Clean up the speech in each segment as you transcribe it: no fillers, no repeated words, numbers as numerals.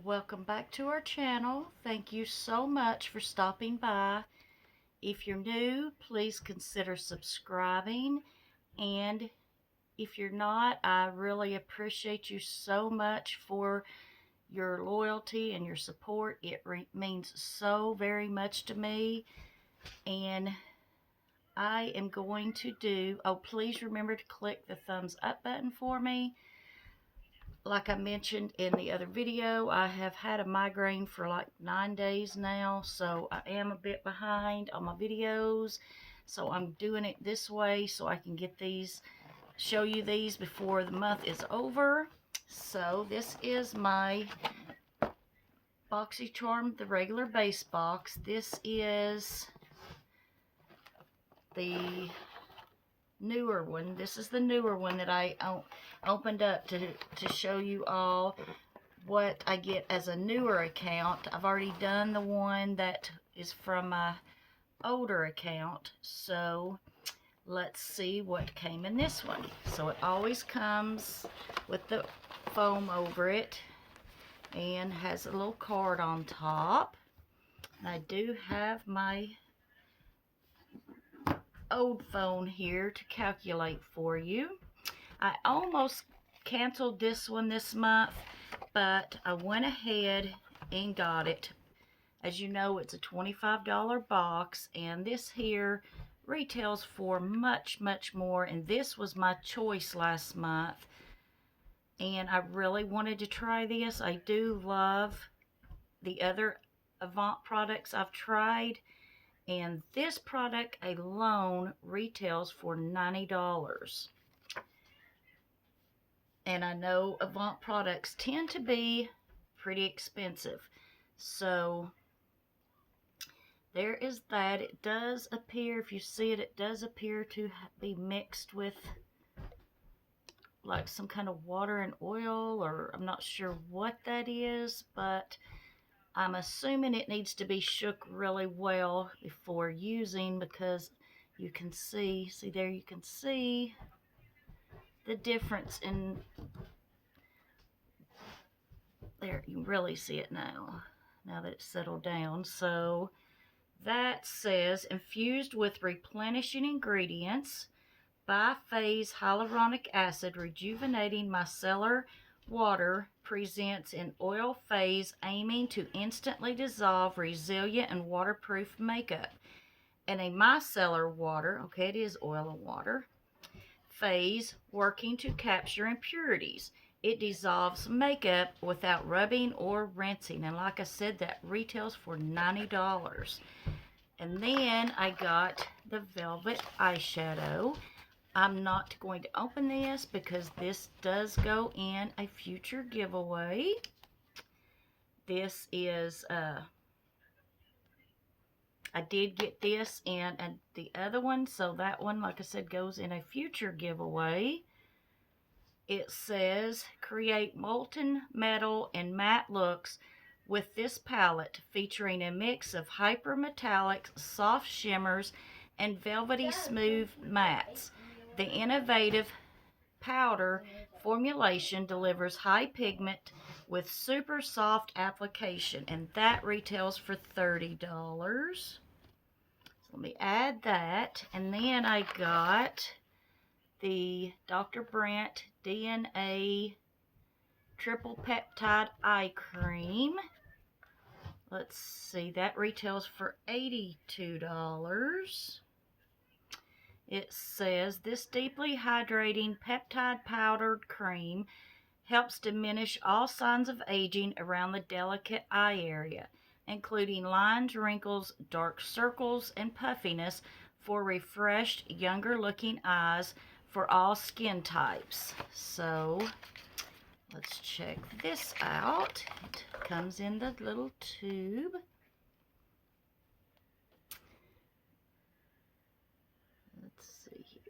Welcome back to our channel. Thank you so much for stopping by. If you're new, please consider subscribing, and if you're not, I really appreciate you so much for your loyalty and your support. It means so very much to me, and I am going to do, please remember to click the thumbs up button for me. Like I mentioned in the other video, I have had a migraine for like 9 days now, so I am a bit behind on my videos. So I'm doing it this way so I can get these, show you these before the month is over. So this is my Boxycharm, the regular base box. This is the newer one. This is the newer one that I opened up to show you all what I get as a newer account. I've already done the one that is from my older account, so let's see what came in this one. So it always comes with the foam over it and has a little card on top. And I do have my old phone here to calculate for you. I almost canceled this one this month, but I went ahead and got it. As you know, it's a $25 box, and this here retails for much more, and this was my choice last month, and I really wanted to try this. I do love the other Avant products I've tried, and this product alone retails for $90. And I know Avant products tend to be pretty expensive. So there is that. It does appear, if you see it, it does appear to be mixed with like some kind of water and oil, or I'm not sure what that is, but I'm assuming it needs to be shook really well before using, because you can see there, you can see the difference in there. You really see it now that it's settled down. So that says infused with replenishing ingredients, biphase hyaluronic acid, rejuvenating micellar water, presents in oil phase, aiming to instantly dissolve resilient and waterproof makeup, and a micellar water, okay, it is oil and water, phase, working to capture impurities. It dissolves makeup without rubbing or rinsing, and like I said, that retails for $90. And then I got the velvet eyeshadow. I'm not going to open this because this does go in a future giveaway. This is, I did get this in the other one, so that one, like I said, goes in a future giveaway. It says, create molten metal and matte looks with this palette, featuring a mix of hyper metallics, soft shimmers, and velvety smooth mattes. The innovative powder formulation delivers high pigment with super soft application, and that retails for $30. So let me add that. And then I got the Dr. Brandt DNA triple peptide eye cream. Let's see, that retails for $82. It says, this deeply hydrating peptide powdered cream helps diminish all signs of aging around the delicate eye area, including lines, wrinkles, dark circles, and puffiness, for refreshed, younger looking eyes for all skin types. So let's check this out. It comes in the little tube. Let's see here.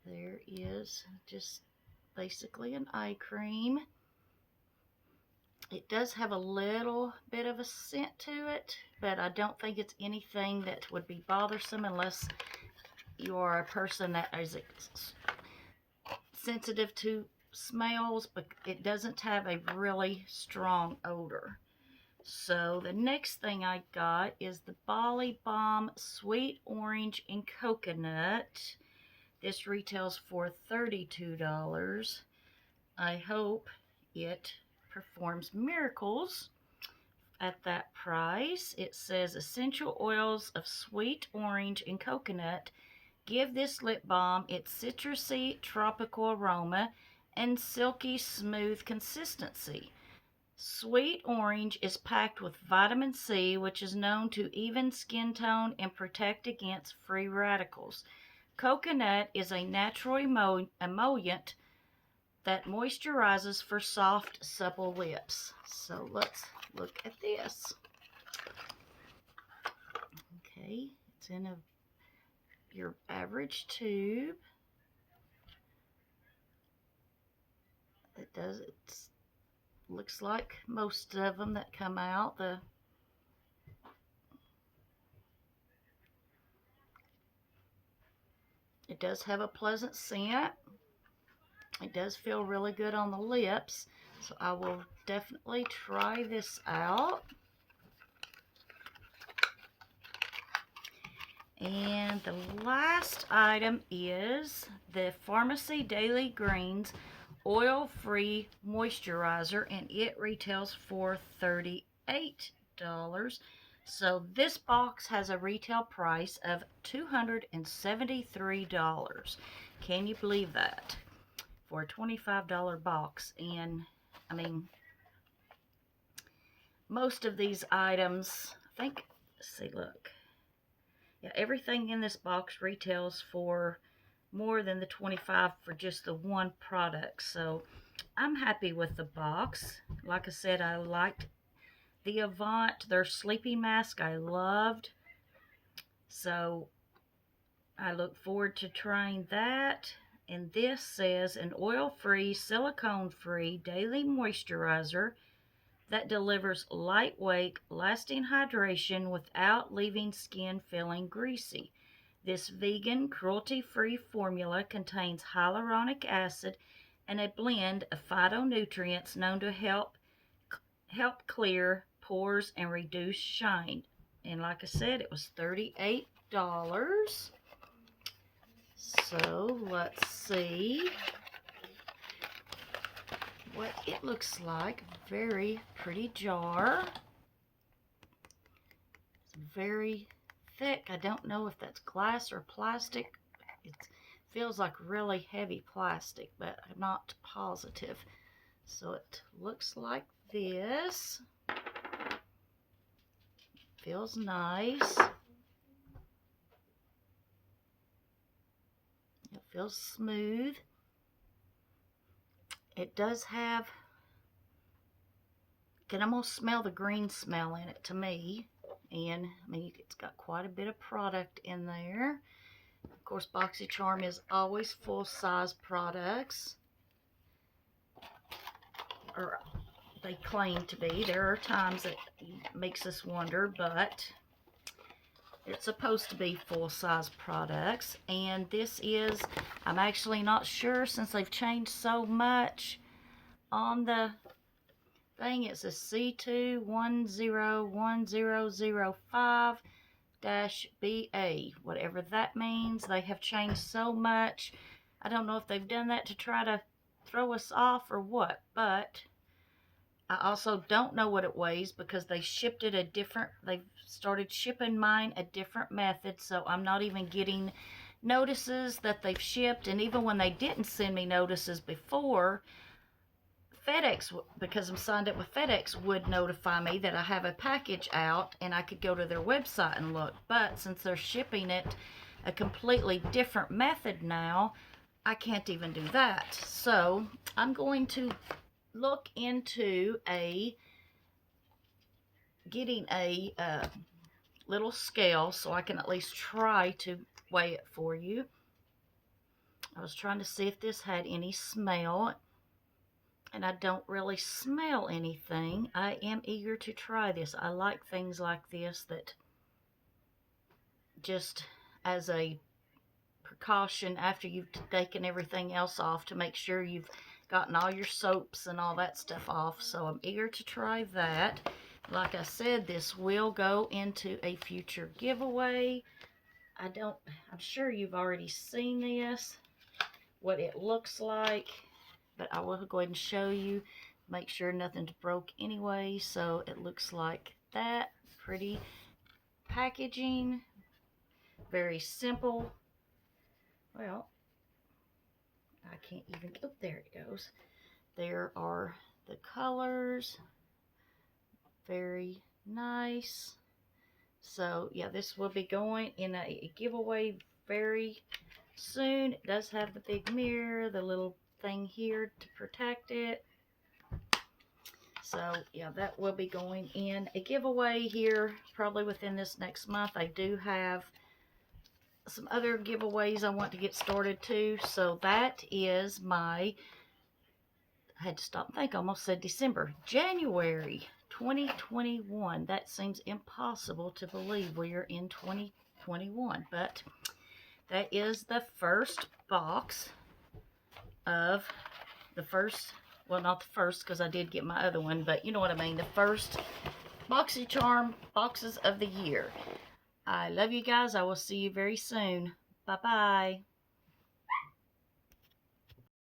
There is just basically an eye cream. It does have a little bit of a scent to it, but I don't think it's anything that would be bothersome unless you are a person that is sensitive to smells, but it doesn't have a really strong odor. So the next thing I got is the Bali Bomb Sweet Orange and Coconut. This retails for $32. I hope it performs miracles at that price. It says essential oils of sweet orange and coconut give this lip balm its citrusy tropical aroma and silky smooth consistency. Sweet orange is packed with vitamin C, which is known to even skin tone and protect against free radicals. Coconut is a natural emollient that moisturizes for soft, supple lips. So let's look at this. Okay, it's in your average tube. It looks like most of them that come out. It does have a pleasant scent. It does feel really good on the lips, so I will definitely try this out. And the last item is the Pharmacy Daily Greens Oil-Free Moisturizer, and it retails for $38. So this box has a retail price of $273. Can you believe that? For a $25 box. And I mean, most of these items, I think, let's see, look. Yeah, everything in this box retails for more than the $25 for just the one product. So I'm happy with the box. Like I said, I liked the Avant, their sleeping mask, I loved. So I look forward to trying that. And this says an oil-free, silicone-free daily moisturizer that delivers lightweight, lasting hydration without leaving skin feeling greasy. This vegan, cruelty-free formula contains hyaluronic acid and a blend of phytonutrients known to help clear pores and reduce shine. And like I said, it was $38. So let's see what it looks like. Very pretty jar. It's very thick. I don't know if that's glass or plastic. It feels like really heavy plastic, but I'm not positive. So it looks like this. Feels nice. It feels smooth. It does have, you can almost smell the green smell in it to me. And I mean, it's got quite a bit of product in there. Of course, Boxycharm is always full-size products. Or they claim to be. There are times that makes us wonder, but it's supposed to be full-size products. And this is, I'm actually not sure since they've changed so much on the thing. It's a C21010005-BA, whatever that means. They have changed so much. I don't know if they've done that to try to throw us off or what, but I also don't know what it weighs because they shipped it they've started shipping mine a different method, so I'm not even getting notices that they've shipped. And even when they didn't send me notices before, FedEx, because I'm signed up with FedEx, would notify me that I have a package out and I could go to their website and look. But since they're shipping it a completely different method now, I can't even do that. So I'm going to look into getting a little scale so I can at least try to weigh it for you. I was trying to see if this had any smell, and I don't really smell anything. I am eager to try this. I like things like this that just as a precaution after you've taken everything else off to make sure you've gotten all your soaps and all that stuff off. So I'm eager to try that. Like I said, this will go into a future giveaway. I'm sure you've already seen this, what it looks like, but I will go ahead and show you. Make sure nothing's broke anyway. So it looks like that. Pretty packaging. Very simple. Well, I can't even, oh, there it goes. There are the colors. Very nice. So yeah, this will be going in a giveaway very soon. It does have the big mirror, the little thing here to protect it. So yeah, that will be going in a giveaway here probably within this next month. I do have some other giveaways I want to get started too. So that is my, I had to stop and think, I almost said December, January 2021. That seems impossible to believe we are in 2021, but that is the first box of the first, well, not the first because I did get my other one, but you know what I mean, the first Boxycharm boxes of the year. I love you guys. I will see you very soon. Bye-bye.